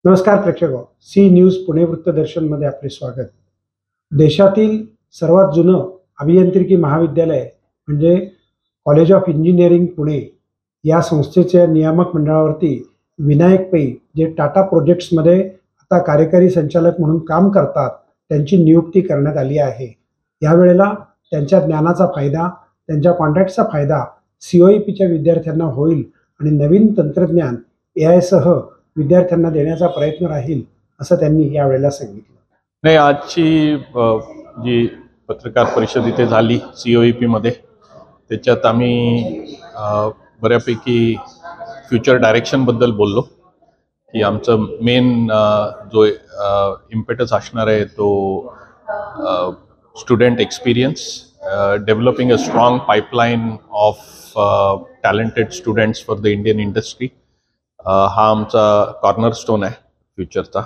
नमस्कार प्रेक्षक, C news Pune वृत्तदर्शनमध्ये आपले स्वागत। देशातील सर्वात जुनं अभियांत्रिकी महाविद्यालय म्हणजे कॉलेज ऑफ इंजिनिअरिंग पुणे या संस्थेच्या नियामक मंडळावरती विनायक पै जे टाटा प्रोजेक्ट्समध्ये आता कार्यकारी संचालक म्हणून काम करतात त्यांची नियुक्ती करण्यात आली आहे। यावेळेला त्यांच्या ज्ञानाचा फायदा, त्यांच्या कॉन्ट्रॅक्टचा फायदा COEPच्या विद्यार्थ्यांना होईल आणि नवीन तंत्रज्ञान AI सह विद्यार्थ्यांना देण्याचा प्रयत्न राहील असं त्यांनी यावेळेला सांगितलं। नाही, आजची जी पत्रकार परिषद इथे झाली COEP मध्ये, त्याच्यात आम्ही बऱ्यापैकी फ्युचर डायरेक्शन बद्दल बोललो की आमचं मेन जो इम्पेटस असणार आहे तो student experience, developing a strong pipeline of talented students for the Indian industry, हा आमचा कॉर्नरस्टोन आहे फ्युचरचा।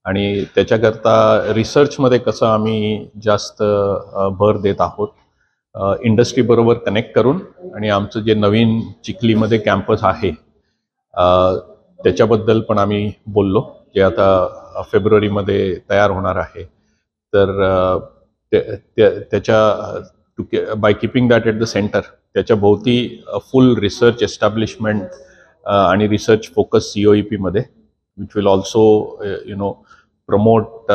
आणि त्याच्याकरता रिसर्चमध्ये कसं आम्ही जास्त भर देत आहोत, इंडस्ट्रीबरोबर कनेक्ट करून, आणि आमचं जे नवीन चिखलीमध्ये कॅम्पस आहे त्याच्याबद्दल पण आम्ही बोललो, जे आता फेब्रुवारीमध्ये तयार होणार आहे। तर त्याच्या by keeping that at the centre, त्याच्या भोवती फुल रिसर्च एस्टॅब्लिशमेंट आणि रिसर्च फोकस COEP मध्ये, which will also promote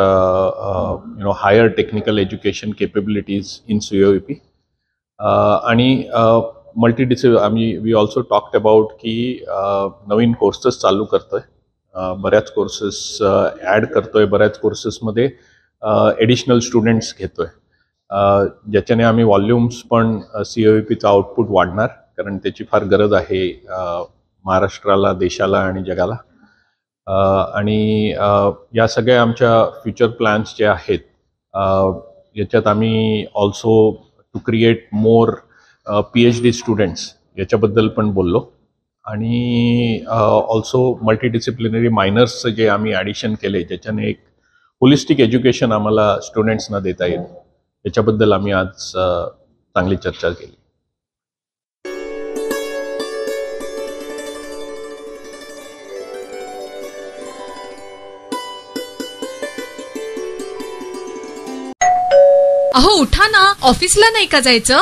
higher technical education capabilities in COEP. आणि we also talked about की नवीन कोर्सेस चालू करतोय, बऱ्याच कोर्सेस ॲड करतोय, बऱ्याच कोर्सेसमध्ये ॲडिशनल स्टुडंट्स घेतोय, ज्याच्याने आम्ही व्हॉल्यूम्स पण COEPचा आउटपुट वाढणार, कारण त्याची फार गरज आहे महाराष्ट्राला, देशाला आणि जगाला। आणि या सगळ्या आमच्या फ्युचर प्लॅन्स जे आहेत याच्यात आम्ही also to create more PhD students याच्याबद्दल पण बोललो, आणि ऑल्सो मल्टीडिसिप्लिनरी मायनर्सचं जे आम्ही ॲडिशन केले, ज्याच्याने एक होलिस्टिक एज्युकेशन आम्हाला स्टुडंट्सना देता येईल, याच्याबद्दल आम्ही आज चांगली चर्चा केली। अहो उठा ना, ऑफिसला नाही का जायचं?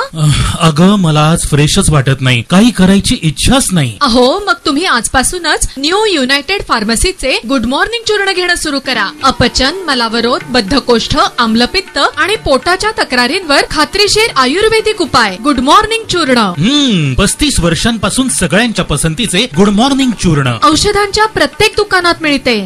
अगं मला आज फ्रेशच वाटत नाही, काही करायची इच्छाच नाही। अहो मग तुम्ही आजपासूनच न्यू युनायटेड फार्मसीचे गुड मॉर्निंग चूर्ण घेणं सुरू करा। अपचन, मलावरोध, बद्धकोष्ठ, आम्लपित्त आणि पोटाच्या तक्रारींवर खात्रीशीर आयुर्वेदिक उपाय गुड मॉर्निंग चूर्ण। 35 वर्षांपासून सगळ्यांच्या पसंतीचे गुड मॉर्निंग चूर्ण औषधांच्या प्रत्येक दुकानात मिळते।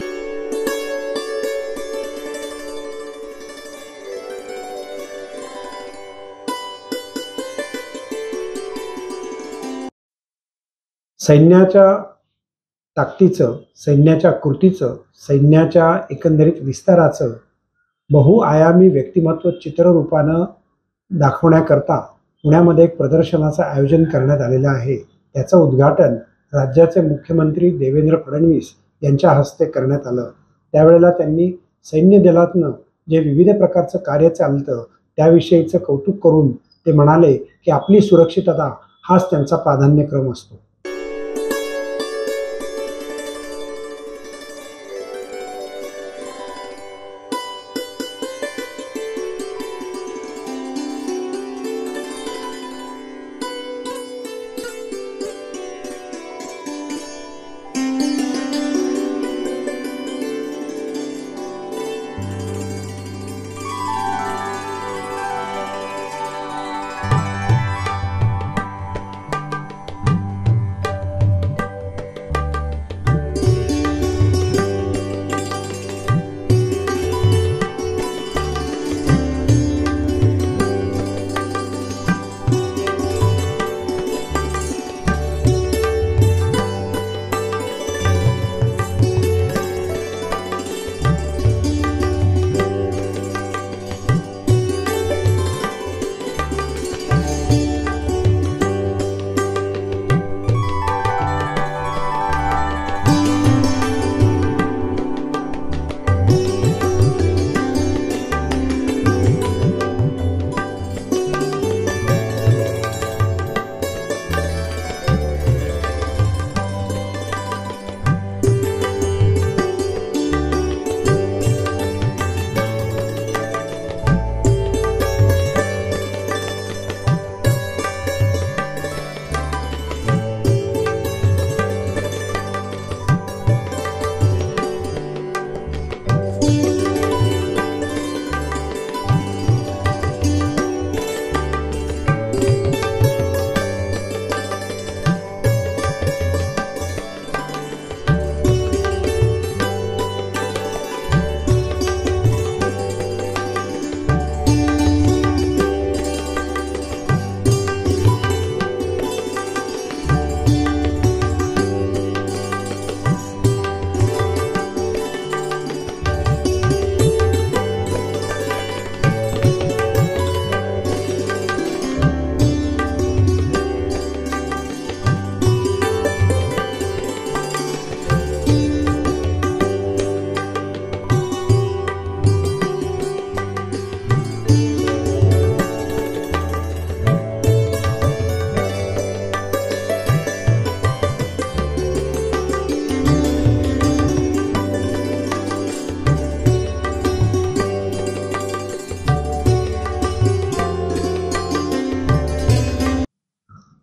सैन्याच्या ताकदीचं, सैन्याच्या कृतीचं, सैन्याच्या एकंदरीत विस्ताराचं बहुआयामी व्यक्तिमत्व चित्ररूपानं दाखवण्याकरता पुण्यामध्ये एक प्रदर्शनाचं आयोजन करण्यात आलेलं आहे। त्याचं उद्घाटन राज्याचे मुख्यमंत्री देवेंद्र फडणवीस यांच्या हस्ते करण्यात आलं। त्यावेळेला त्यांनी सैन्य दलातनं जे विविध प्रकारचं कार्य चालतं त्याविषयीचं कौतुक करून ते म्हणाले की आपली सुरक्षितता हाच त्यांचा प्राधान्यक्रम असतो।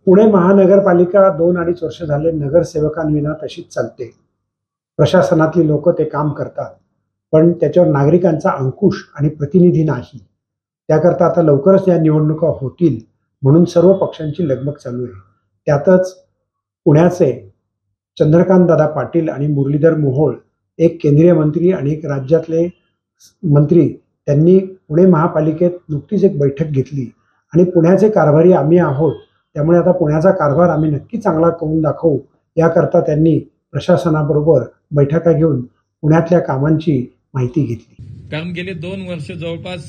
पुणे महानगरपालिका 2-2.5 वर्ष झाले नगरसेवकांविना तशीच चालते. प्रशासनातली लोक ते काम करतात, पण त्याच्यावर नागरिकांचा अंकुश आणि प्रतिनिधी नाही. त्याकरता आता लवकरच या निवडणुका होतील म्हणून सर्व पक्षांची लगबग चालू आहे. त्यातच पुण्याचे चंद्रकांतदादा पाटील आणि मुरलीधर मोहोळ, एक केंद्रीय मंत्री आणि एक राज्यातले मंत्री, त्यांनी पुणे महापालिकेत नुकतीच एक बैठक घेतली आणि पुण्याचे कारभारी आम्ही आहोत, त्यामुळे आता पुण्याचा कारभार आम्ही नक्की चांगला करून दाखवू, याकरता त्यांनी प्रशासनाबरोबर बैठका घेऊन पुण्यातल्या कामांची माहिती घेतली. कारण गेले 2 वर्ष जवळपास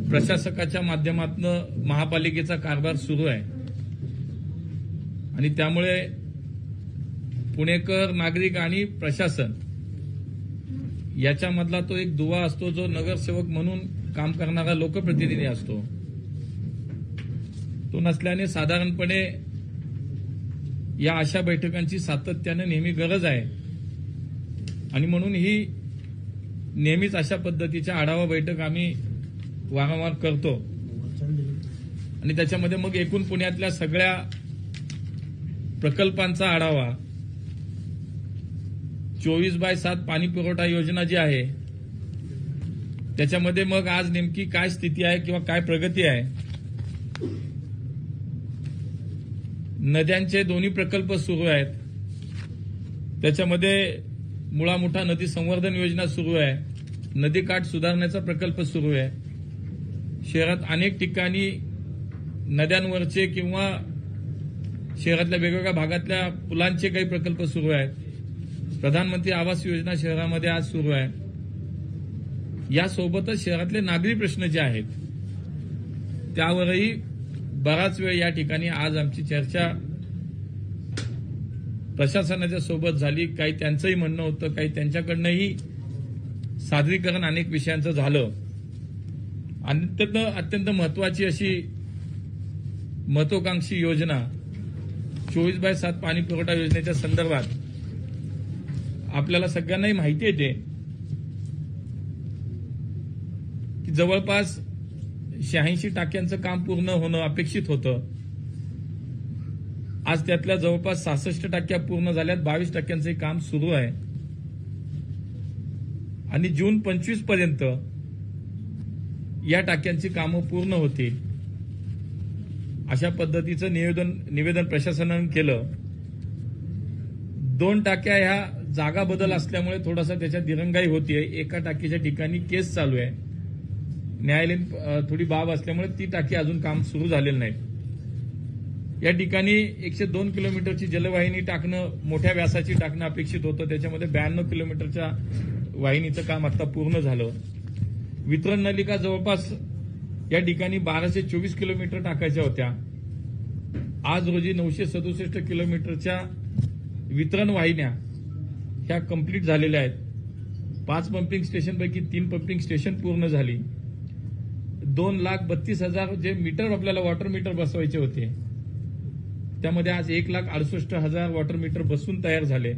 प्रशासकाच्या माध्यमातून महापालिकेचा कारभार सुरू आहे आणि त्यामुळे पुणेकर, नागरिक आणि प्रशासन याच्यामधला तो एक दुवा असतो जो नगरसेवक म्हणून काम करणारा लोकप्रतिनिधी असतो. तो नसल्याने साधारणपणे या अशा बैठकांची सातत्याने नेहमी गरज आहे आणि म्हणून ही नेहमीच अशा पद्धतीच्या आढावा बैठक आम्ही वारंवार करतो आणि त्याच्यामध्ये मग एकूण पुण्यातल्या सगळ्या प्रकल्पांचा आढावा, 24/7 पाणी पुरवठा योजना जी आहे त्याच्यामध्ये मग आज नेमकी काय स्थिती आहे किंवा काय प्रगती आहे. नद्यांचे दोन्ही प्रकल्प सुरू आहेत, त्याच्यामध्ये मुळामुठा नदी संवर्धन योजना सुरू आहे, नदीकाठ सुधारण्याचा प्रकल्प सुरू आहे. शहरात अनेक ठिकाणी नद्यांवरचे किंवा शहरातल्या वेगवेगळ्या भागातल्या पुलांचे काही प्रकल्प सुरू आहेत. प्रधानमंत्री आवास योजना शहरामध्ये आज सुरू आहे. यासोबतच शहरातले नागरी प्रश्न जे आहेत त्यावरही बराच वेळ या ठिकाणी आज आमची चर्चा प्रशासनाच्या सोबत झाली. काही त्यांचंही म्हणणं होतं, काही त्यांच्याकडनंही सादरीकरण अनेक विषयांचं झालं. अत्यंत महत्वाची अशी महत्वाकांक्षी योजना 24/7 पाणी पुरवठा योजनेच्या संदर्भात आपल्याला सगळ्यांनाही माहिती येते की जवळपास 86 टाक्यांचं काम पूर्ण होणं अपेक्षित होतं. आज त्यातल्या जवळपास 66 टाक्या पूर्ण झाल्यात, 22 टाक्यांचं काम सुरू आहे आणि जून 25 पर्यंत या टाक्यांची कामं पूर्ण होतील अशा पद्धतीचं निवेदन प्रशासनानं केलं. 2 टाक्या ह्या जागा बदल असल्यामुळे थोडासा त्याच्यात दिरंगाई होतीये. एका टाकीच्या ठिकाणी केस चालू आहे, न्यायालयीन थोडी बाब असल्यामुळे ती टाकी अजून काम सुरू झालेलं नाही. या ठिकाणी 102 किलोमीटरची जलवाहिनी टाकणं, मोठ्या व्यासाची टाकणं अपेक्षित होतं. त्याच्यामध्ये 92 किलोमीटरच्या वाहिनीचं काम आता पूर्ण झालं. वितरण नलिका जवळपास या ठिकाणी 1224 किलोमीटर टाकायच्या होत्या. आज रोजी 967 किलोमीटरच्या वितरण वाहिन्या ह्या कंप्लीट झालेल्या आहेत. 5 पंपिंग स्टेशनपैकी 3 पंपिंग स्टेशन पूर्ण झाली. 2,32,000 जे मीटर आपल्याला वॉटर मीटर बसवायचे होते त्यामध्ये आज 1,68,000 वॉटर मीटर बसून तयार झाले.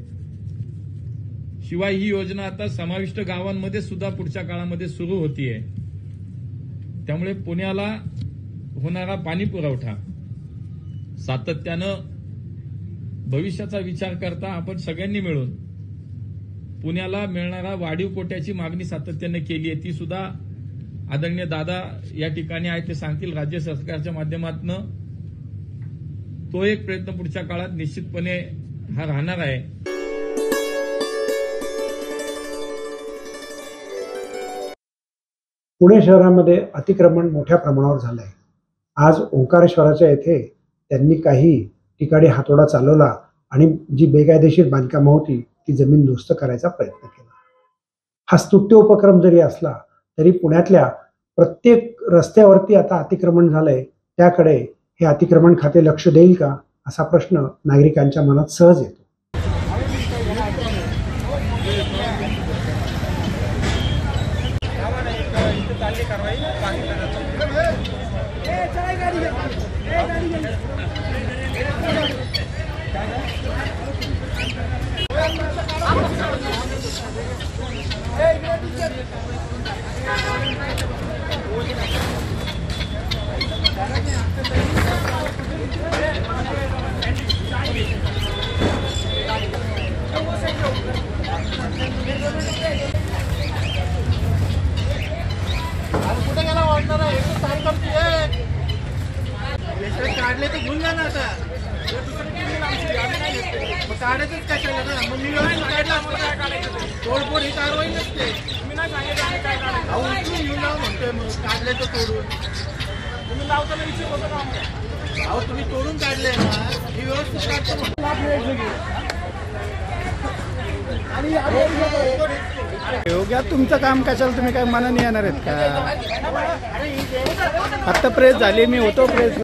शिवाय ही योजना आता समाविष्ट गावांमध्ये सुद्धा पुढच्या काळामध्ये सुरू होतीये. त्यामुळे पुण्याला होणारा पाणी पुरवठा सातत्यानं भविष्याचा विचार करता आपण सगळ्यांनी मिळून पुण्याला मिळणारा वाढीव कोट्याची मागणी सातत्याने केली आहे. ती सुद्धा आदरणीय दादा या ठिकाणी आहे, ते सांगतील. राज्य सरकारच्या माध्यमातून तो एक प्रयत्न पुढच्या काळात निश्चितपणे हा राहणार आहे. पुणे शहरामध्ये अतिक्रमण मोठ्या प्रमाणावर झालं आहे. आज ओंकारेश्वराच्या येथे त्यांनी काही ठिकाणी हातोडा चालवला आणि जी बेकायदेशीर बांधकामं होती ती जमीन दुरुस्त करायचा प्रयत्न केला. हा स्तुत्य उपक्रम जरी असला तरी पुण्यातल्या प्रत्येक रस्त्यावरती आता अतिक्रमण झालंय. त्याकडे हे अतिक्रमण खाते लक्ष देईल का असा प्रश्न नागरिकांच्या मनात सहज येतो. काढायचंच कशाला ना मग मी व्यवस्थित काढला असतं काय काढायचं ते तोडफोड ही कारवाई नसते तुम्ही नाही सांगितलं आम्ही काय काढायचं अहो उचलून घेऊन लावा म्हणतोय मग काढले तर तोडून तुम्ही लावताना विषय होता का आमचा अहो तुम्ही तोडून काढले ना मी व्यवस्थित काढतो योग्य तुमचं काम कशाला तुम्ही काय मनाने येणार आहेत का? फक्त प्रेस झाली मी होतो प्रेस